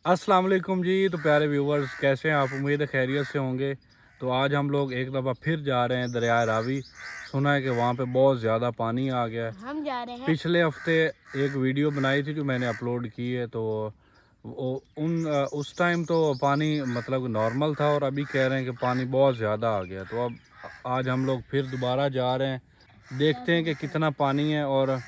अस्सलाम वालेकुम जी। तो प्यारे व्यूवर्स, कैसे हैं आप? उम्मीद है खैरियत से होंगे। तो आज हम लोग एक दफ़ा फिर जा रहे हैं दरिया रावी। सुना है कि वहाँ पे बहुत ज़्यादा पानी आ गया है। हम जा रहे हैं। पिछले हफ्ते एक वीडियो बनाई थी जो मैंने अपलोड की है, तो उस टाइम तो पानी मतलब नॉर्मल था, और अभी कह रहे हैं कि पानी बहुत ज़्यादा आ गया। तो अब आज हम लोग फिर दोबारा जा रहे हैं, देखते हैं कि कितना पानी है और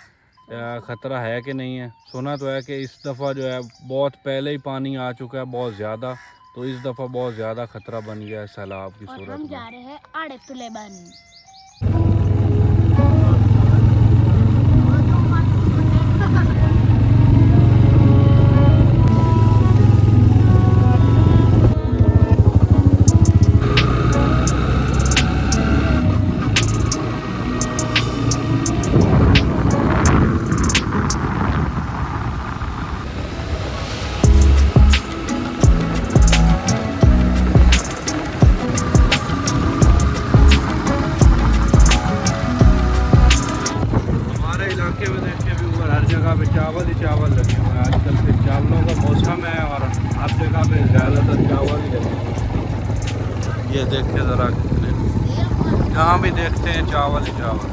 ख़तरा है कि नहीं है। सुना तो है कि इस दफ़ा जो है बहुत पहले ही पानी आ चुका है, बहुत ज़्यादा। तो इस दफ़ा बहुत ज़्यादा ख़तरा बन गया है सैलाब की और सूरत हम में। जा रहे हैं आड़े तुलेबन। हमारे इलाके में देखिए भी ऊपर हर जगह पे चावल ही चावल लगे हुए हैं। आजकल फिर चावलों का मौसम है और हर जगह पे ज़्यादातर चावल ही लगे हुए हैं। ये देखिए ज़रा, जहाँ भी देखते हैं चावल ही चावल।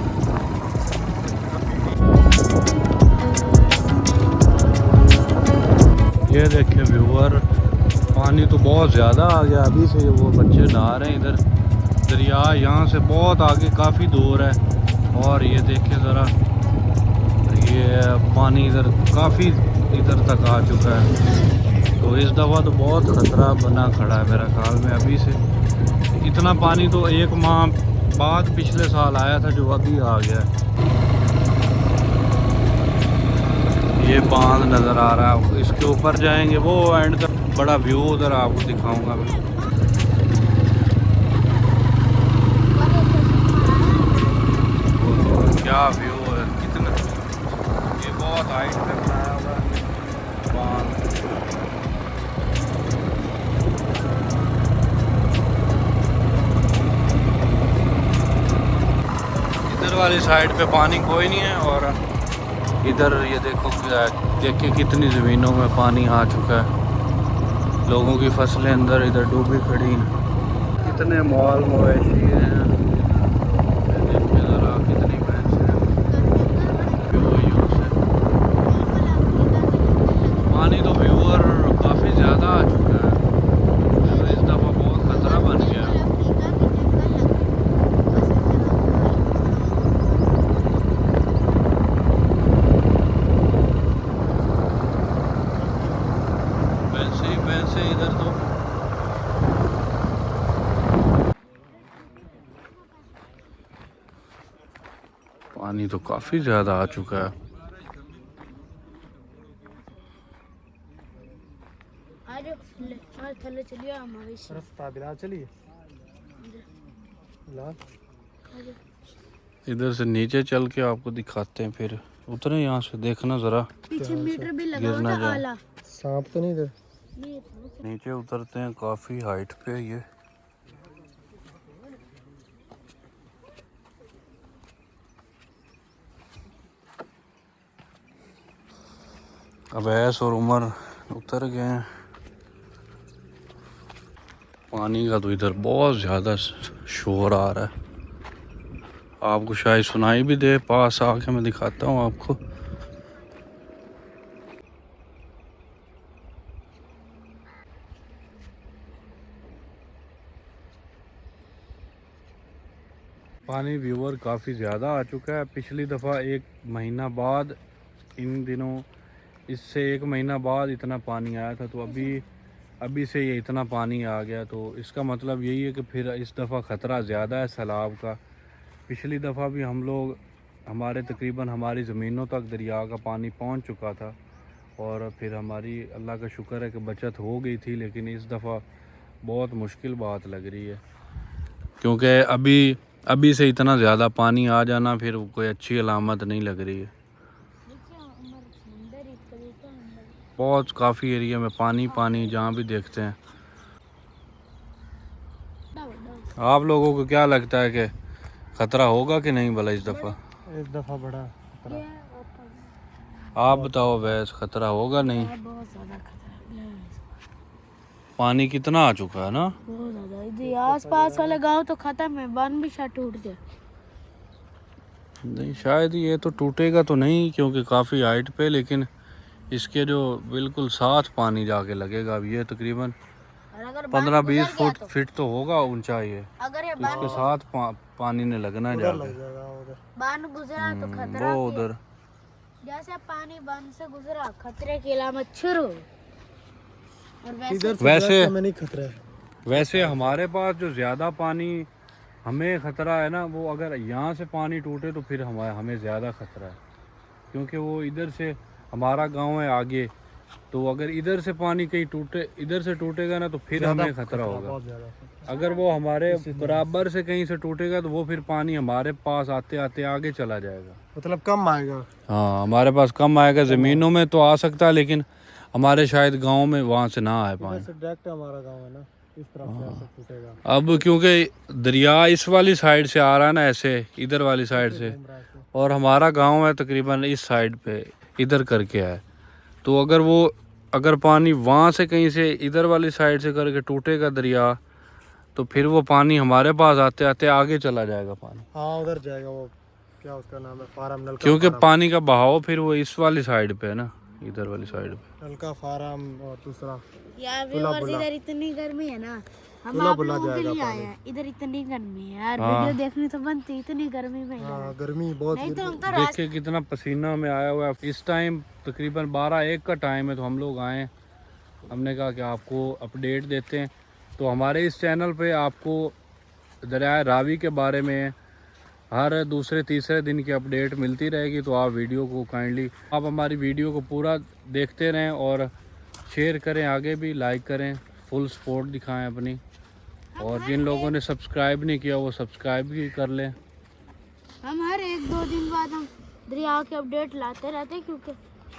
ये देखिए व्यूअर, पानी तो बहुत ज़्यादा आ गया। अभी से वो बच्चे नहा रहे हैं इधर। दरिया यहाँ से बहुत आगे काफ़ी दूर है, और ये देखिए ज़रा, ये पानी इधर काफ़ी इधर तक आ चुका है। तो इस दफ़ा तो बहुत ख़तरा बना खड़ा है मेरा ख्याल में। अभी से इतना पानी तो एक माह बाद पिछले साल आया था, जो अभी आ गया है। ये बांध नज़र आ रहा है, इसके ऊपर जाएंगे वो एंड तक बड़ा व्यू उधर आपको दिखाऊंगा मैं। क्या व्यू है, कितना, ये बहुत हाइट पे बनाया हुआ है बांध। इधर वाली साइड पे पानी कोई नहीं है, और इधर ये देखो, देखिए कितनी ज़मीनों में पानी आ चुका है। लोगों की फसलें अंदर इधर डूबी खड़ी हैं। कितने माल मवेशी हैं, ये देखिए ज़रा कितनी भैंसें हैं। व्यू से पानी तो व्यूअर काफ़ी ज़्यादा आ चुका है। तो इस दफ़ा बहुत ख़तरा बन गया है। वैसे ही वैसे इधर तो पानी तो काफ़ी ज़्यादा आ चुका है। आज थले चलिए हमारी रास्ता बिला चलिए ला। इधर से नीचे चल के आपको दिखाते हैं, फिर उतरे यहाँ से, देखना ज़रा पीछे मीटर भी लगा गिर हुआ ना था जाए। आला। सांप तो नहीं इधर। नीचे उतरते हैं, काफ़ी हाइट पे है ये। अवैस और उमर उतर गए हैं। पानी का तो इधर बहुत ज़्यादा शोर आ रहा है, आपको शायद सुनाई भी दे। पास आके मैं दिखाता हूँ आपको। पानी व्यूअर काफ़ी ज़्यादा आ चुका है। पिछली दफ़ा एक महीना बाद, इन दिनों इससे एक महीना बाद इतना पानी आया था, तो अभी से ये इतना पानी आ गया। तो इसका मतलब यही है कि फिर इस दफ़ा ख़तरा ज़्यादा है सैलाब का। पिछली दफ़ा भी हम लोग, हमारे तकरीबन हमारी ज़मीनों तक दरिया का पानी पहुंच चुका था, और फिर हमारी अल्लाह का शुक्र है कि बचत हो गई थी। लेकिन इस दफ़ा बहुत मुश्किल बात लग रही है, क्योंकि अभी से इतना ज़्यादा पानी आ जाना फिर कोई अच्छी अलामत नहीं लग रही है। बहुत काफ़ी एरिया में पानी पानी, जहाँ भी देखते हैं। आप लोगों को क्या लगता है कि ख़तरा होगा कि नहीं भला इस दफ़ा? इस दफा बड़ा खतरा। आप बताओ वैस, ख़तरा होगा नहीं? बहुत ज्यादा खतरा है। पानी कितना आ चुका है ना। बहुत ज्यादा। इधर आस पास वाले गांव तो खत्म है, बांध भी शायद टूट गया। नहीं शायद ये तो टूटेगा तो नहीं क्योंकि काफ़ी हाइट पे, लेकिन इसके जो बिल्कुल साथ पानी जाके लगेगा। अब ये तकरीबन और अगर 15-20 फीट तो होगा ऊंचाई है, अगर ये तो इसके साथ पानी ने लगना उधर जाके। लग जाएगा उधर। बांध गुजरा तो खतरा वो भी है। उधर जैसे पानी बांध से गुजरा, खतरे की अलामत शुरू। और इधर से वैसे में नहीं खतरा है। वैसे हमारे पास जो ज़्यादा पानी हमें ख़तरा है ना, वो अगर यहाँ से पानी टूटे तो फिर हमें ज़्यादा ख़तरा है, क्योंकि वो इधर से हमारा गांव है आगे, तो अगर इधर से पानी कहीं टूटे, इधर से टूटेगा ना तो फिर हमें ख़तरा होगा। बहुत ज्यादा। अगर वो हमारे बराबर से कहीं से टूटेगा तो वो फिर पानी हमारे पास आते आते आगे चला जाएगा। मतलब कम आएगा। हाँ, हमारे पास कम आएगा। ज़मीनों में तो आ सकता है, लेकिन हमारे शायद गांव में वहाँ से ना आए पानी। डायरेक्ट हमारा गांव है ना, इस तरफ से ऐसे टूटेगा। अब क्योंकि दरिया इस वाली साइड से आ रहा है ना, ऐसे इधर वाली साइड से, और हमारा गांव है तकरीबन इस साइड पे इधर करके है, तो अगर पानी वहाँ से कहीं से इधर वाली साइड से करके टूटेगा दरिया, तो फिर वो पानी हमारे पास आते आते आगे चला जाएगा पानी। हाँ उधर जाएगा। वो क्या उसका नाम है, फार्म नलका। क्योंकि पानी का बहाव फिर वो इस वाली साइड पे है ना, इधर वाली साइड पे। नलका फार्म और दूसरा यार व्यूअर्स, इधर इतनी गर्मी है ना, हम आप लोगों के लिए आए हैं। इधर इतनी गर्मी है यार, वीडियो देखनी तो बनती, इतनी गर्मी में यार। हाँ, गर्मी बहुत। नहीं तो हम तो देखिए कितना पसीना हमें आया हुआ है। इस टाइम तकरीबन 12-1 का टाइम है, तो हम लोग आए, हमने कहा कि आपको अपडेट देते हैं। तो हमारे इस चैनल पे आपको दरिया रावी के बारे में हर दूसरे तीसरे दिन की अपडेट मिलती रहेगी, तो आप वीडियो को काइंडली आप हमारी वीडियो को पूरा देखते रहें और शेयर करें, आगे भी लाइक करें, फुल सपोर्ट दिखाएं अपनी। और जिन लोगों ने सब्सक्राइब नहीं किया वो सब्सक्राइब भी कर लें। हम हर 1-2 दिन बाद हम दरिया के अपडेट लाते रहते हैं, क्योंकि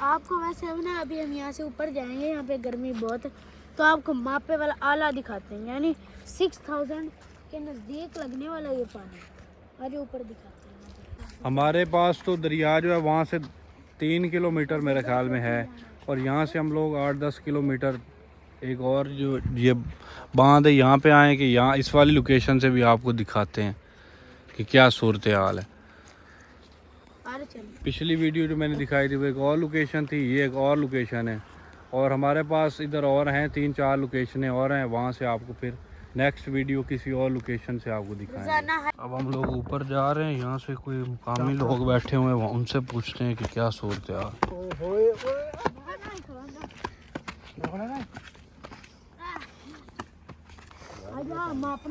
आपको वैसे अब ना, अभी हम यहाँ से ऊपर जाएंगे, यहाँ पे गर्मी बहुत है, तो आपको मापे वाला आला दिखाते हैं, यानी 6000 के नज़दीक लगने वाला ये पानी, और ये ऊपर दिखाते हैं। हमारे पास तो दरिया जो है वहाँ से 3 किलोमीटर मेरे ख्याल में है, और यहाँ से हम लोग 8-10 किलोमीटर एक और जो ये बांध है यहाँ पे आए कि यहाँ इस वाली लोकेशन से भी आपको दिखाते हैं कि क्या सूरत हाल है। अरे चलो, पिछली वीडियो जो मैंने दिखाई थी वो एक और लोकेशन थी, ये एक और लोकेशन है, और हमारे पास इधर और हैं 3-4 लोकेशनें और हैं। वहाँ से आपको फिर नेक्स्ट वीडियो किसी और लोकेशन से आपको दिखाएंगे। अब हम लोग ऊपर जा रहे हैं, यहाँ से कोई मुकामी लोग बैठे हुए हैं, उनसे पूछते हैं कि क्या सूरत हाल।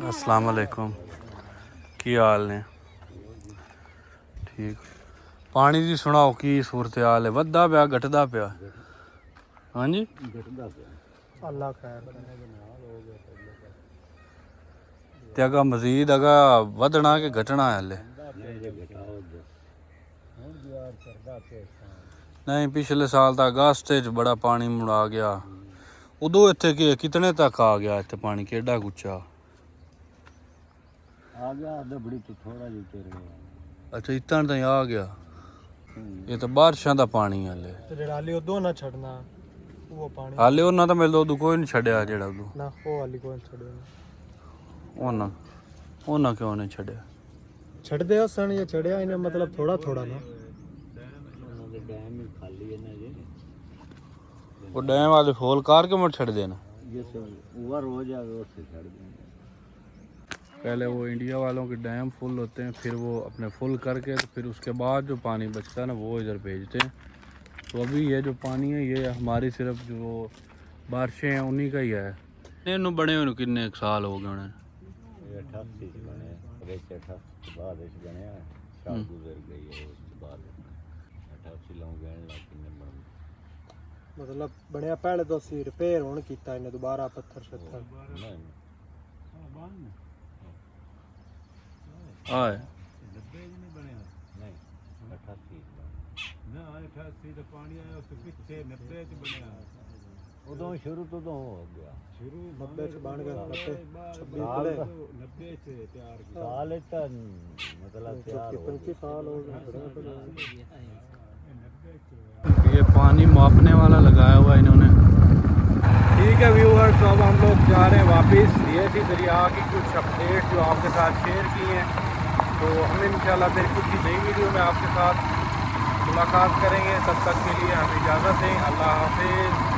अस्सलाम वालेकुम, की हाल ने? ठीक। पानी दी सुनाओ की सूरत हाल है, वधदा पिया घटदा पिया? हाँ जी, अल्लाह खैर। ते अगा मजीद अगा वधना के घटना है हले? नहीं, पिछले साल तो अगस्त च बड़ा पानी मुड़ा गया, उदो इत्थे कितने तक आ गया? इत्थे पानी केडा गुच्छा आ गया, दबड़ी तो थोड़ा जी तेरे में। अच्छा, इतना तो आ गया। ये तो बारिशां दा पानी है हले। ਤੇ ਜਿਹੜਾ ਹਾਲੀ ਉਦੋਂ ਨਾ ਛੱਡਣਾ ਉਹ ਪਾਣੀ हाले ਉਹਨਾਂ ਤਾਂ ਮੇਰੇ ਤੋਂ ਕੋਈ ਨਹੀਂ ਛੱਡਿਆ ਜਿਹੜਾ ਉਦੋਂ। ਨਾ ਉਹ ਹਾਲੀ ਕੋਈ ਛੱਡਿਆ ਉਹਨਾਂ ਕਿਉਂ ਨਹੀਂ ਛੱਡਿਆ? ਛੱਡਦੇ ਹਸਣ ਜਾਂ ਛੜਿਆ ਇਹਨੇ ਮਤਲਬ ਥੋੜਾ ਥੋੜਾ ਨਾ ਉਹਨਾਂ ਦੇ ਡੈਮ ਹੀ ਖਾਲੀ ਹੈ ਨਾ ਜੀ, वो डैम वाले फूल कार के मत छड़ देना। जिस ओवर हो जाए उससे छड़ देंगे। पहले वो इंडिया वालों के डैम फुल होते हैं, फिर वो अपने फुल करके तो फिर उसके बाद जो पानी बचता है ना वो इधर भेजते हैं। तो अभी ये जो पानी है ये हमारी सिर्फ जो बारिशें हैं उन्हीं का ही है। इन्हों बने हुए कितने साल हो गए उन्हें? 88 च बने, 88 के बाद इस बने, साल गुजर गई है उसके बाद 88 लोग गए ना किन्ने बन। ਮਤਲਬ ਬਣਿਆ ਪਹਿਲੇ ਤੋਂ ਸੀ ਰਿਪੇਅਰ ਹੁਣ ਕੀਤਾ ਇਹਨੇ ਦੁਬਾਰਾ ਪੱਥਰ ਸ਼ੱਥਰ नहीं आए नहीं 88 ना 88 ਦਾ ਪਾਣੀ ਆਇਆ ਉਸ ਪਿੱਛੇ 90 ਚ ਬਣਿਆ उदों शुरू तो हो गया, ਸ਼ੁਰੂ 90 ਚ ਬਣ ਗਿਆ 90 26 साल ਕੋਲੇ 90 ਚ ਤਿਆਰ ਕੀਤਾ साल इतना मतलब तैयार हो 25 ਸਾਲ ਹੋ ਗਏ ये पानी मापने वाला लगाया हुआ है इन्होंने। ठीक है व्यूअर्स, तो अब हम लोग जा रहे हैं वापस। ये थी दरिया की कुछ अपडेट जो आपके साथ शेयर की हैं। तो हम इंशाल्लाह फिर किसी नई वीडियो में आपके साथ मुलाकात करेंगे। तब तक के लिए हमें इजाज़त दें। अल्लाह हाफिज़।